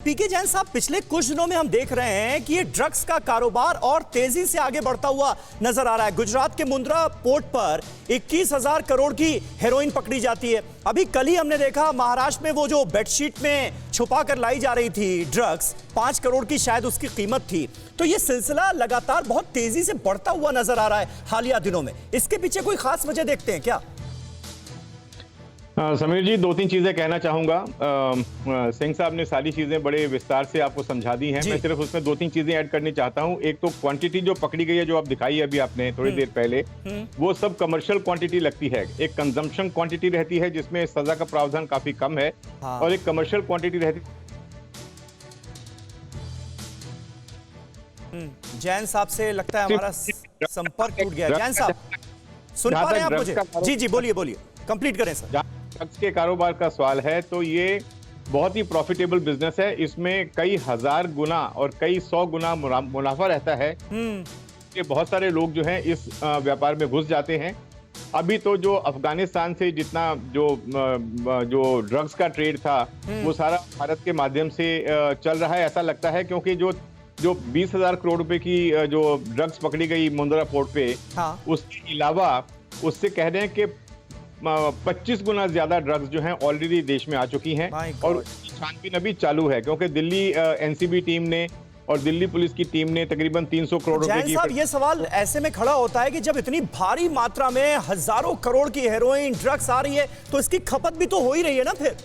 पीके जैन साहब, पिछले कुछ दिनों में हम देख रहे हैं कि ये ड्रग्स का कारोबार और तेजी से आगे बढ़ता हुआ नजर आ रहा है। गुजरात के मुंद्रा पोर्ट पर 21,000 करोड़ की हेरोइन पकड़ी जाती है। अभी कल ही हमने देखा महाराष्ट्र में वो जो बेडशीट में छुपा कर लाई जा रही थी ड्रग्स, 5 करोड़ की शायद उसकी कीमत थी। तो ये सिलसिला लगातार बहुत तेजी से बढ़ता हुआ नजर आ रहा है हालिया दिनों में। इसके पीछे कोई खास वजह देखते हैं क्या? समीर जी, 2-3 चीजें कहना चाहूंगा। सिंह साहब ने सारी चीजें बड़े विस्तार से आपको समझा दी हैं। मैं सिर्फ उसमें 2-3 चीजें ऐड करनी चाहता हूं। एक तो क्वांटिटी जो पकड़ी गई है, जो आप दिखाई अभी आपने थोड़ी देर पहले, वो सब कमर्शियल क्वांटिटी लगती है। एक कंजम्पशन क्वांटिटी रहती है जिसमें सजा का प्रावधान काफी कम है, और एक कमर्शियल क्वांटिटी रहती है। जैन साहब से लगता है हमारा संपर्क टूट गया। जैन साहब, सुन पा रहे हैं आप मुझे? जी बोलिए, कंप्लीट करें सर। ड्रग्स के कारोबार का सवाल है तो ये बहुत ही प्रॉफिटेबल बिजनेस है। इसमें कई हजार गुना और कई 100 गुना मुनाफा रहता है। ये बहुत सारे लोग जो हैं इस व्यापार में घुस जाते हैं। अभी तो जो अफगानिस्तान से जितना जो ड्रग्स का ट्रेड था वो सारा भारत के माध्यम से चल रहा है, ऐसा लगता है। क्योंकि जो 20,000 करोड़ रुपए की जो ड्रग्स पकड़ी गई मुंद्रा पोर्ट पे, उसके अलावा उससे कह रहे हैं कि 25 गुना ज्यादा ड्रग्स जो हैं ऑलरेडी देश में आ चुकी हैं, और उसकी छानबीन अभी चालू है। क्योंकि दिल्ली एनसीबी टीम ने और दिल्ली पुलिस की टीम ने तकरीबन 300 करोड़ रुपए की। साहब, ये सवाल ऐसे में खड़ा होता है कि जब इतनी भारी मात्रा में हजारों करोड़ की हेरोइन ड्रग्स आ रही है तो इसकी खपत भी तो हो ही रही है ना फिर?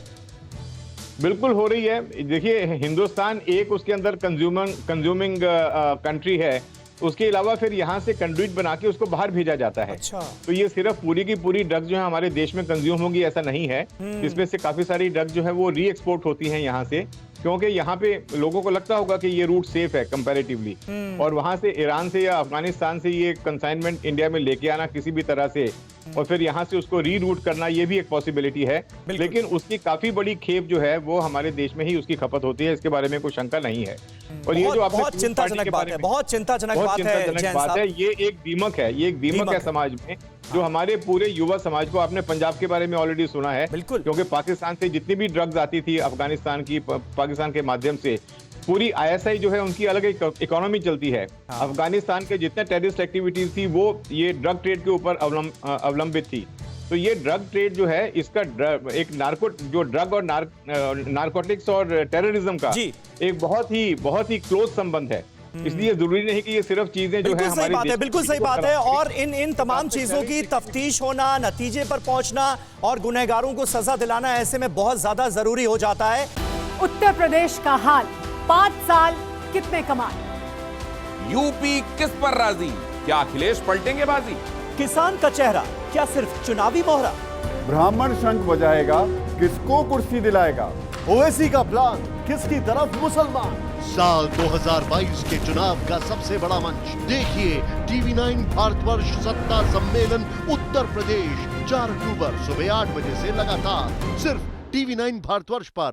बिल्कुल हो रही है। देखिए, हिंदुस्तान एक उसके अंदर कंज्यूमिंग कंट्री है। उसके अलावा फिर यहाँ से कंडुइट बना के उसको बाहर भेजा जाता है। अच्छा। तो ये सिर्फ पूरी की पूरी ड्रग्स जो है हमारे देश में कंज्यूम होगी ऐसा नहीं है। इसमें से काफी सारी ड्रग्स जो है वो री एक्सपोर्ट होती हैं यहाँ से, क्योंकि यहाँ पे लोगों को लगता होगा कि ये रूट सेफ है कंपैरेटिवली, और वहां से ईरान से या अफगानिस्तान से ये कंसाइनमेंट इंडिया में लेके आना किसी भी तरह से, और फिर यहाँ से उसको रीरूट करना, ये भी एक पॉसिबिलिटी है। लेकिन उसकी काफी बड़ी खेप जो है वो हमारे देश में ही उसकी खपत होती है, इसके बारे में कोई शंका नहीं है। और ये जो आपने बहुत चिंताजनक बात है, बहुत चिंताजनक बात है। ये एक दीमक है, ये एक दीमक है समाज में, जो हमारे पूरे युवा समाज को। आपने पंजाब के बारे में ऑलरेडी सुना है, क्योंकि पाकिस्तान से जितनी भी ड्रग्स आती थी अफगानिस्तान की, पाकिस्तान के माध्यम से पूरी आईएसआई जो है उनकी अलग एक इकोनॉमी चलती है। अफगानिस्तान के जितने टेररिस्ट एक्टिविटीज थी वो ये ड्रग ट्रेड के ऊपर अवलंबित थी। तो ये ड्रग ट्रेड जो है, इसका एक ड्रग और नारकोटिक्स और टेररिज्म का एक बहुत ही क्लोज संबंध है। इसलिए जरूरी नहीं कि ये सिर्फ चीजें जो है हमारी देश। बिल्कुल सही बात है। और इन तमाम चीजों की तफ्तीश होना, नतीजे पर पहुंचना और गुनहगारों को सजा दिलाना ऐसे में बहुत ज्यादा जरूरी हो जाता है। उत्तर प्रदेश का हाल, 5 साल कितने कमाल? यूपी किस पर राजी? क्या अखिलेश पलटेंगे बाजी? किसान का चेहरा क्या सिर्फ चुनावी मोहरा? ब्राह्मण शंख बजाएगा, किसको कुर्सी दिलाएगा? ओवैसी का प्लान, किसकी तरफ मुसलमान? साल 2022 के चुनाव का सबसे बड़ा मंच देखिए TV9 भारतवर्ष सत्ता सम्मेलन उत्तर प्रदेश, 4 अक्टूबर सुबह 8 बजे से लगातार सिर्फ TV9 भारतवर्ष पर।